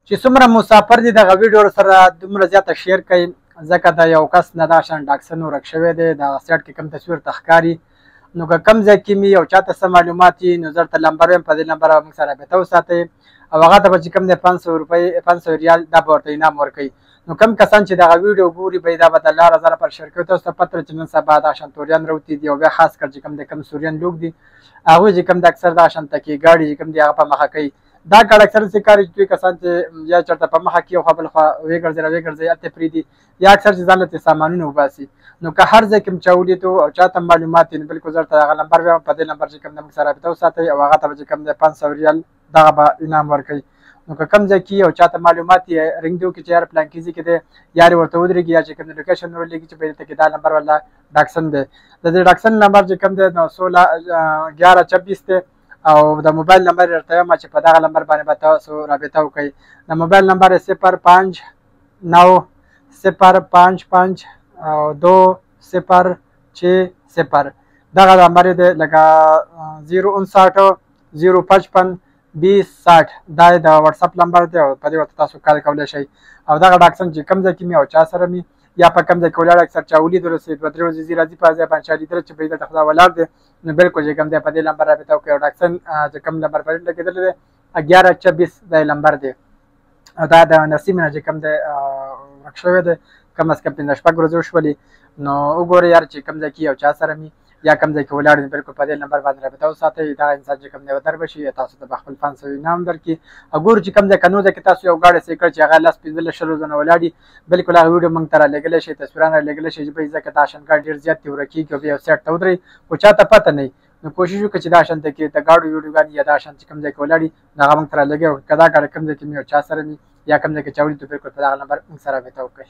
چې څومره مسافر دي دغه ویډیو سره دومره زیاته شیر کوي ځکه د یو کس نه دا شان ډاکسن ورک شوی دی دغه سایډ کې کوم تصویر ته ښکاري نو که کوم ځای کې مې یو چاته څه معلومات وي نو زه ورته نمبر وایم په دې نمبر به موږ سره رابطه وساتئ او هغه ته به چې کوم دی 500 روپۍ 500 ریال دا به ورته انعام ورکوي نو کوم کسان چې دغه ویډیو ګوري به دا به د الله رضا لپاره شیر کوي تاسو ته پته چې نن سبا دا شان توریان راوتي دي او بیا خاص کر چې کوم دی کوم سوریان لوک دي هغوی چې کوم د اکثر دا شان تکې ګاډي چې کوم دی هغه په مخه کوي دا ګاډ اکثر څه کار کوي کسان چې یا چېرته په مخه کې یو خوا بل خوا ویې ګرځي هلته پرېږدي یا اکثر چې ځان له سامانونه وباسي نو که هر ځای کې م چا ولیدو او چاته معلومات وي نو بلکل زه ورته هغه نمبر وایم په دې نمبر چې کوم دی موږ سره رابطه وساتئ او هغه ته به چې کوم دی 500 ریال دغه به انعام ورکوي نو که کوم ځای کې یو چاته معلومات یې رنګ دی وکړي چې یار پلان کې ځای کې دی یا یې ورته ودرېږي یا چې کوم دی لوکیشن ورلېږي چې په دلته کې دا نمبر والله ډاکسن دی د دې ډاکسن نمبر چې کوم دی نو 16 11 26 دی او د موبایل نمبر یې درته وایم چې په دغه نمبر باندې به تاسو رابطه وکړئ د موبایل نمبر یې 05 9 دغه نمبر یې دی لکه 059 055 2060 دا د واتساپ نمبر دی او په دې ورته تاسو کال کولی شئ او دغه ډاکسن چې کوم ځای کې مې او چا سره مې یا په کوم ځای کې ولاړ اکثر چا ولید ورسېد 2 3 ورځې ځي راځي په ځای باندې چا لیدلی چې په دلته خدا ولاړ دی نو بلکل چې کوم دی په دې نمبر رابطه وکړئ او ډاکسن چې کوم نمبر په دې لګېدلی دی 11 26 دا نمبر دی او دا د نسیم نه چې کوم دی ورک شوی دی کم از کم 15 شپږ ورځې وشولې نو وګورئ یار چې کوم ځای کې یو چا سره مې یا کوم ځای کې ولاړ دي بلکل په دې نمبر باندې رابطه وساتئ دغه انسان چې کوم دی ودر به شي تاسو ته به خپل 500 انعام درکړي او ګورو چې کوم ځای که نو ځای کې تاسو یو ګاډی سې کړ چې هغه 10 15 شلو ځونه ولاړ دي بلکل هغه ویډیو موږ ته رالېږلی شئ تصویران رالېږلی شئ چې بهي ځکه دا شان ګاډي ډېر زیات دي ورکېږي او بیا یو سایډ ته ودرئ خو چاته پته نه وي نو کوشش وکړئ چې دا شانته کې د ګاډو ویډیوګانې یا دا شان چې کوم ځای کې ولاړ دي نو هغه موږ ته رالېږئ او که دا ګاډی کوم ځای کې مې یو چا سره وي یا کوم ځای کې چا ولیدو بلکل په دغه نمبر موږ سره رابطه وکړئ